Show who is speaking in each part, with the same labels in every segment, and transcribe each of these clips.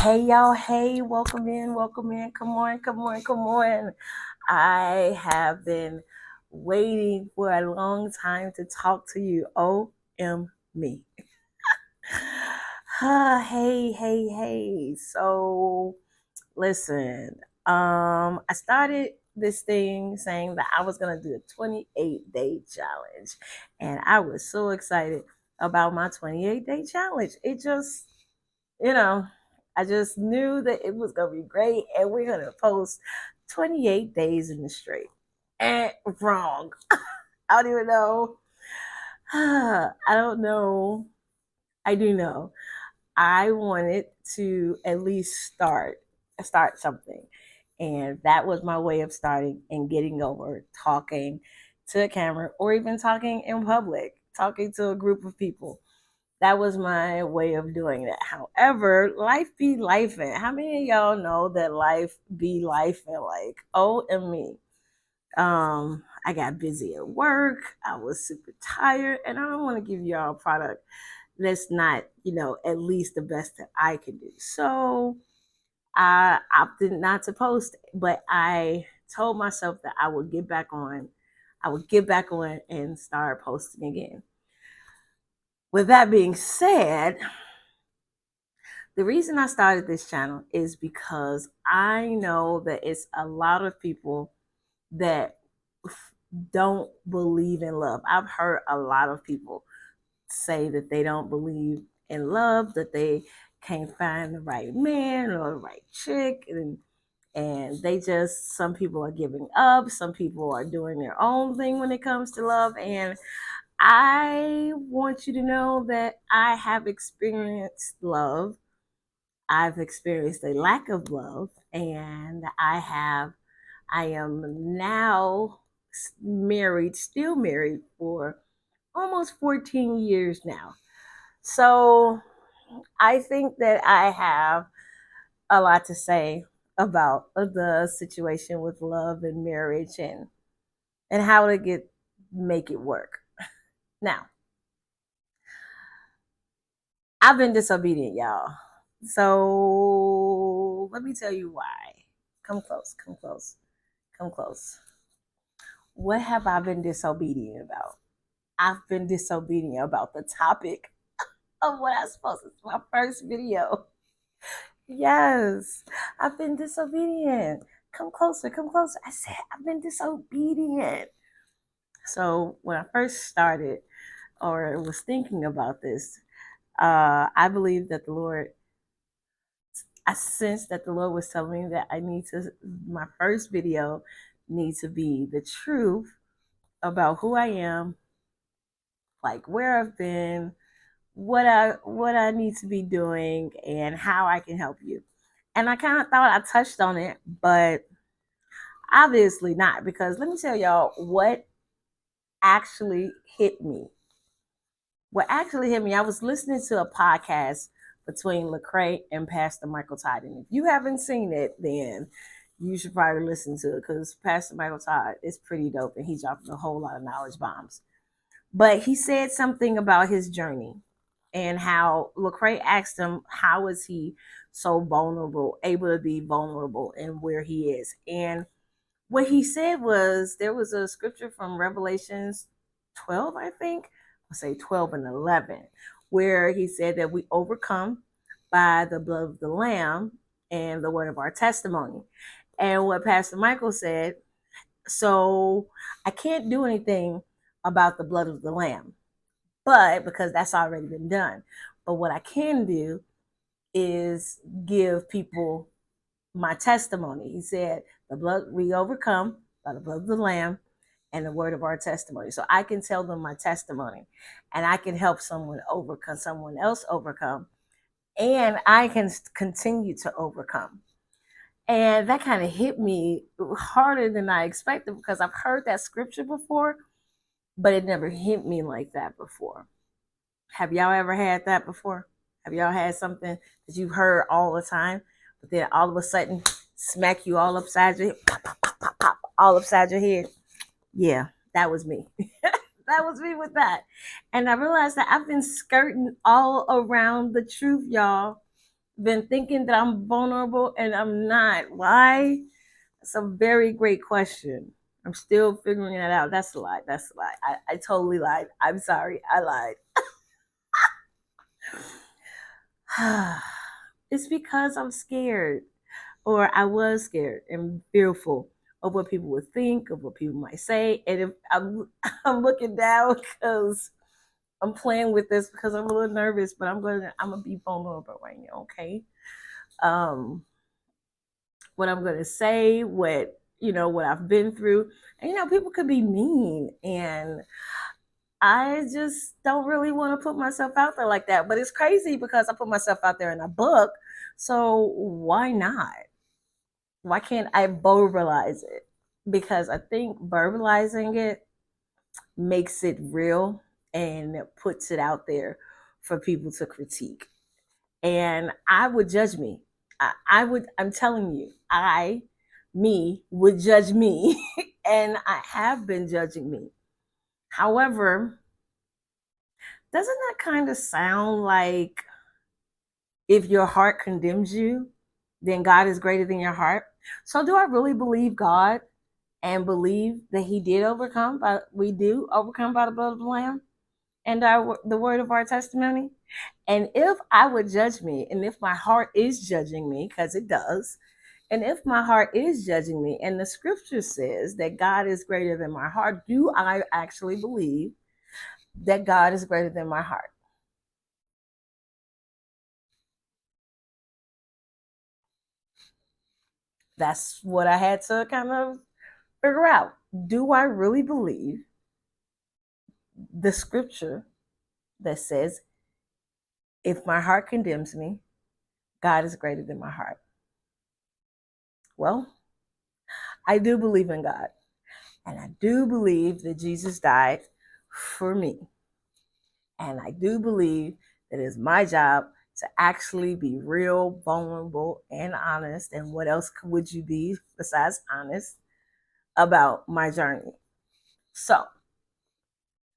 Speaker 1: Hey y'all, hey, welcome in, welcome in. Come on, come on, come on. I have been waiting for a long time to talk to you. Me. Hey, hey, hey. So listen, I started this thing saying that I was gonna do a 28-day challenge, and I was so excited about my 28-day challenge. You know, I just knew that it was gonna be great, and we're gonna post 28 days in the straight. And wrong. I don't even know. I don't know. I do know. I wanted to at least start something. And that was my way of starting and getting over talking to a camera or even talking in public, talking to a group of people. That was my way of doing that. However, life be life. And how many of y'all know that life be life and like, oh, and me? I got busy at work. I was super tired, and I don't want to give y'all a product that's not, at least the best that I can do. So I opted not to post, but I told myself that I would get back on. I would get back on and start posting again. With that being said, the reason I started this channel is because I know that it's a lot of people that don't believe in love. I've heard a lot of people say that they don't believe in love, that they can't find the right man or the right chick, and they just, some people are giving up, some people are doing their own thing when it comes to love. And I want you to know that I have experienced love. I've experienced a lack of love, and I am now married, still married for almost 14 years now. So I think that I have a lot to say about the situation with love and marriage, and how to make it work. Now, I've been disobedient, y'all. So let me tell you why. Come close, come close, come close. What have I been disobedient about? I've been disobedient about the topic of what I supposed to. It's my first video. Yes, I've been disobedient. Come closer, come closer. I said I've been disobedient. So when I first started or was thinking about this, I believe that I sensed that the Lord was telling me that my first video needs to be the truth about who I am, like where I've been, what I need to be doing, and how I can help you. And I kind of thought I touched on it, but obviously not, because let me tell y'all what actually hit me. What actually hit me, I was listening to a podcast between Lecrae and Pastor Michael Todd. And if you haven't seen it, then you should probably listen to it, because Pastor Michael Todd is pretty dope and he's dropping a whole lot of knowledge bombs. But he said something about his journey and how Lecrae asked him, how is he so vulnerable, able to be vulnerable and where he is. And what he said was, there was a scripture from Revelations 12, I think, I'll say 12 and 11, where he said that we overcome by the blood of the Lamb and the word of our testimony. And what Pastor Michael said, so I can't do anything about the blood of the Lamb, but because that's already been done. But what I can do is give people my testimony. He said, the blood we overcome by the blood of the Lamb and the word of our testimony. So I can tell them my testimony, and I can help someone else overcome, and I can continue to overcome. And that kind of hit me harder than I expected, because I've heard that scripture before, but it never hit me like that before. Have y'all ever had that before? Have y'all had something that you've heard all the time, but then all of a sudden smack you all upside your head, pop, pop, pop, pop, pop, all upside your head? Yeah, that was me. That was me with that. And I realized that I've been skirting all around the truth, y'all. been thinking that I'm vulnerable and I'm not. Why? It's a very great question. I'm still figuring that out. That's a lie. That's a lie. I totally lied. I'm sorry. I lied. It's because I'm scared, or I was scared and fearful of what people would think, of what people might say. And if I'm, I'm looking down because I'm playing with this because I'm a little nervous, but I'm gonna be vulnerable right now. Okay. Um, what I'm gonna say, what I've been through, and people could be mean, and I just don't really want to put myself out there like that. But it's crazy because I put myself out there in a book, so why not? Why can't I verbalize it? Because I think verbalizing it makes it real and puts it out there for people to critique. And I would judge me. I'm telling you, me, would judge me. And I have been judging me. However, doesn't that kind of sound like if your heart condemns you, then God is greater than your heart? So, do I really believe God and believe that He did overcome? We do overcome by the blood of the Lamb and the word of our testimony. And if I would judge me, and if my heart is judging me, because it does, and if my heart is judging me, and the scripture says that God is greater than my heart, do I actually believe that God is greater than my heart? That's what I had to kind of figure out. Do I really believe the scripture that says, if my heart condemns me, God is greater than my heart? Well, I do believe in God. And I do believe that Jesus died for me. And I do believe that it's my job to actually be real, vulnerable, and honest. And what else would you be besides honest about my journey? So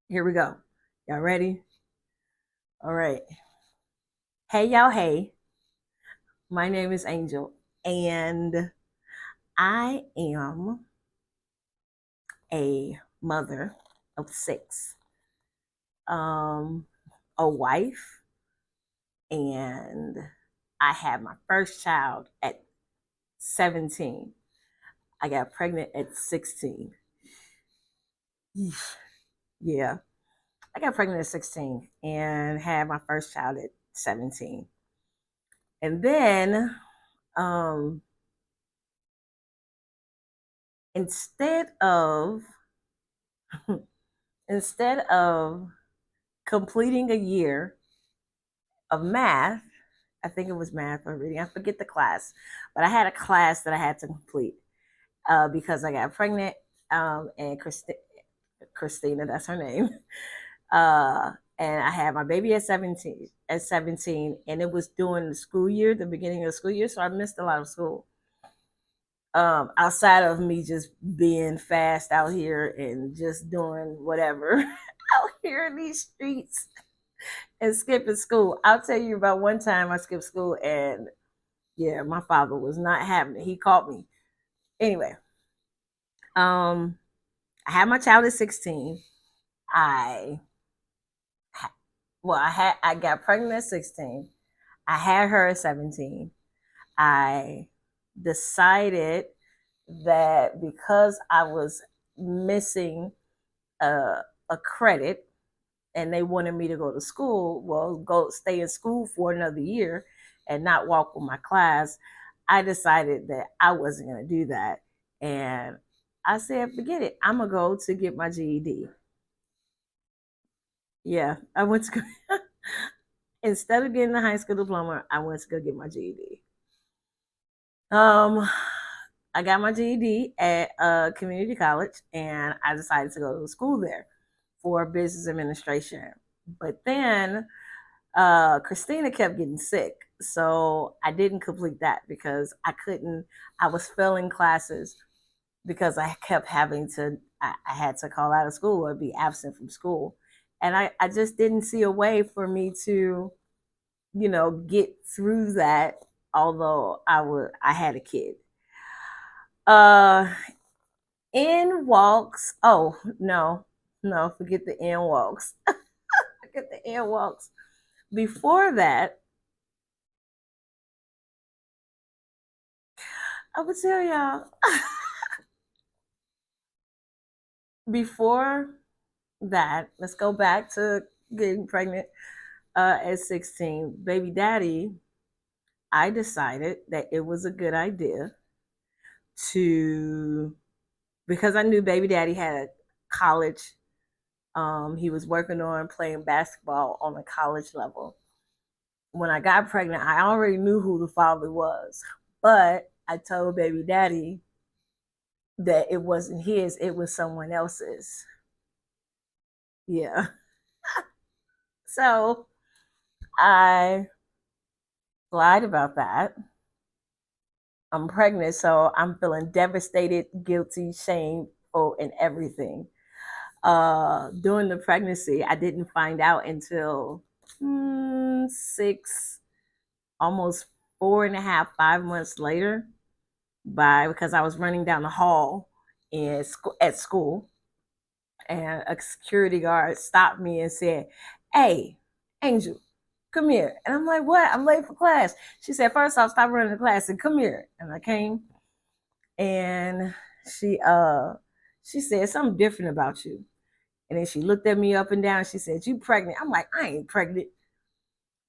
Speaker 1: here we go. Y'all ready? All right. Hey, y'all. Hey, my name is Angel, and I am a mother of six, um, a wife, and I had my first child at 17. I got pregnant at 16. Yeah, I got pregnant at 16 and had my first child at 17. And then, um, instead of instead of completing a year of math, I think it was math or reading. I forget the class, but I had a class that I had to complete because I got pregnant. And Christina, that's her name. And I had my baby at 17. At 17, and it was during the school year, the beginning of the school year, so I missed a lot of school. Outside of me just being fast out here and just doing whatever out here in these streets and skipping school. I'll tell you about one time I skipped school, and yeah, my father was not having it. He caught me. Anyway, um, I had my child at 16. I I got pregnant at 16. I had her at 17. I decided that because I was missing a credit and they wanted me to go to school, well, go stay in school for another year and not walk with my class, I decided that I wasn't going to do that. And I said, forget it. I'm going to go to get my GED. Yeah, I went to go. Instead of getting the high school diploma, I went to go get my GED. Um, I got my GED at a community college, and I decided to go to school there for business administration. But then Christina kept getting sick, so I didn't complete that because I couldn't. I was failing classes because I kept having to. I had to call out of school or be absent from school, and I just didn't see a way for me to get through that. Although I had a kid. Uh, in walks. Oh no, no, forget the in walks. Forget the in walks. Before that, I would tell y'all. Before that, let's go back to getting pregnant at 16. Baby daddy, I decided that it was a good idea to, because I knew baby daddy had a college. He was working on playing basketball on a college level. When I got pregnant, I already knew who the father was, but I told baby daddy that it wasn't his, it was someone else's. Yeah. So I lied about that. I'm pregnant, so I'm feeling devastated, guilty, shameful, and everything. During the pregnancy, I didn't find out until 6, almost 4.5, 5 months later, because I was running down the hall at school, and a security guard stopped me and said, "Hey, Angel, come here." And I'm like, "What? I'm late for class." She said, "First off, stop running the class and come here." And I came, and she she said something different about you. And then she looked at me up and down. She said, "You pregnant?" I'm like, "I ain't pregnant."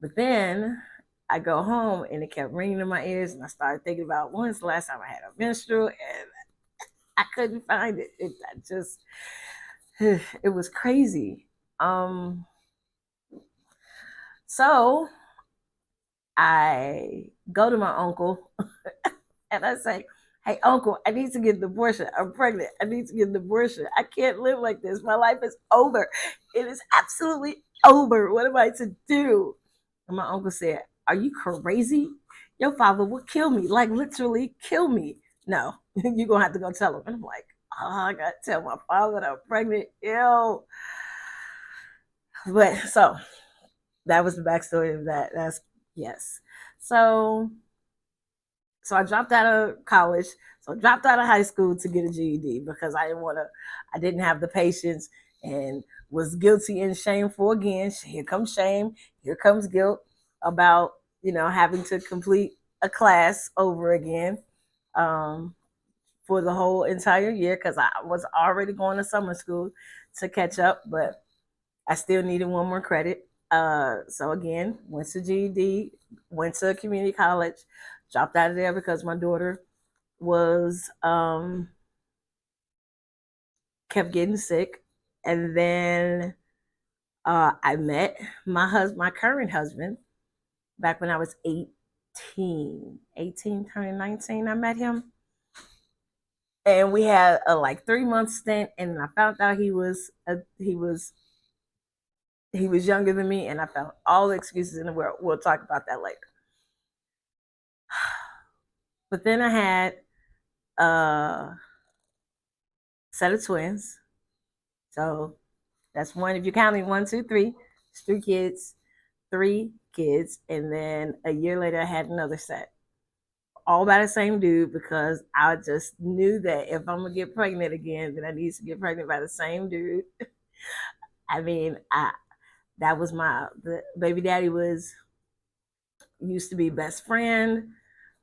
Speaker 1: But then I go home and it kept ringing in my ears, and I started thinking about when's the last time I had a menstrual, and I couldn't find it. I just it was crazy. Um, so I go to my uncle and I say, "Hey, uncle, I need to get an abortion. I'm pregnant. I need to get an abortion. I can't live like this. My life is over. It is absolutely over. What am I to do?" And my uncle said, "Are you crazy? Your father will kill me, like literally kill me. No, you're going to have to go tell him." And I'm like, "Oh, I got to tell my father that I'm pregnant. Ew." But so that was the backstory of that. That's yes. So so I dropped out of college. So I dropped out of high school to get a GED because I didn't have the patience and was guilty and shameful again. Here comes shame, here comes guilt about, having to complete a class over again um, for the whole entire year because I was already going to summer school to catch up, but I still needed one more credit. So again, went to GED, went to community college, dropped out of there because my daughter was kept getting sick, and then I met my current husband, back when I was 18 turning 19. I met him, and we had a like 3 month stint, and I found out he was younger than me, and I found all the excuses in the world. We'll talk about that later. But then I had a set of twins. So that's one. If you're counting one, two, three, it's three kids. And then a year later, I had another set. All by the same dude, because I just knew that if I'm going to get pregnant again, then I need to get pregnant by the same dude. I mean, that was the baby daddy used to be best friend.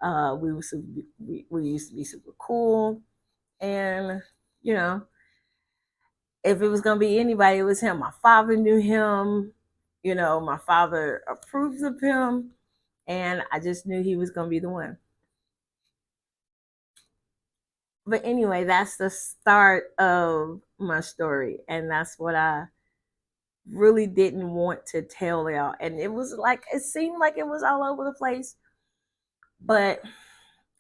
Speaker 1: We used to be super cool. And, you know, if it was going to be anybody, it was him. My father knew him. My father approves of him. And I just knew he was going to be the one. But anyway, that's the start of my story. And that's what I really didn't want to tell y'all. And it seemed like it was all over the place. But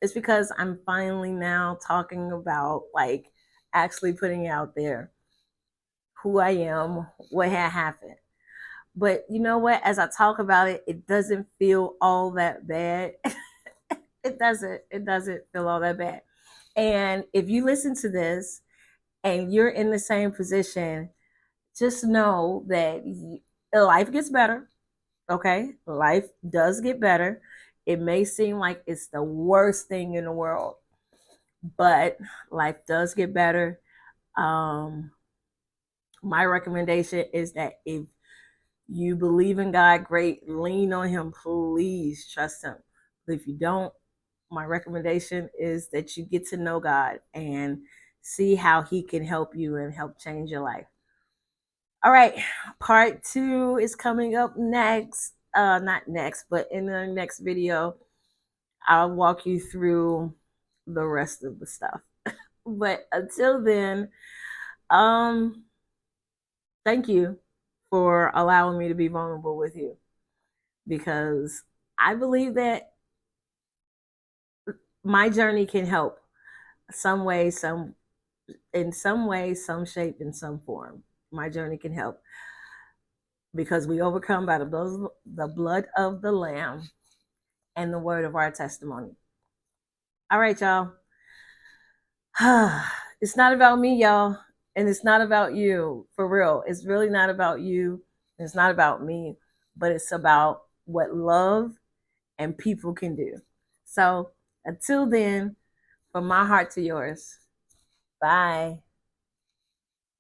Speaker 1: it's because I'm finally now talking about, like, actually putting out there who I am, what had happened. But you know what? As I talk about it, it doesn't feel all that bad. It doesn't. It doesn't feel all that bad. And if you listen to this and you're in the same position, just know that life gets better. Okay, life does get better. It may seem like it's the worst thing in the world, but life does get better. Um, my recommendation is that if you believe in God, great, lean on Him, please trust Him. But if you don't, my recommendation is that you get to know God and see how He can help you and help change your life. All right, part 2 is coming up next. Not next, but in the next video, I'll walk you through the rest of the stuff. But until then, um, thank you for allowing me to be vulnerable with you, because I believe that my journey can help some way, some in some way, some shape, in some form. My journey can help because we overcome by the blood of the Lamb and the word of our testimony. All right, y'all. It's not about me, y'all. And it's not about you, for real. It's really not about you. It's not about me, but it's about what love and people can do. So until then, from my heart to yours, bye.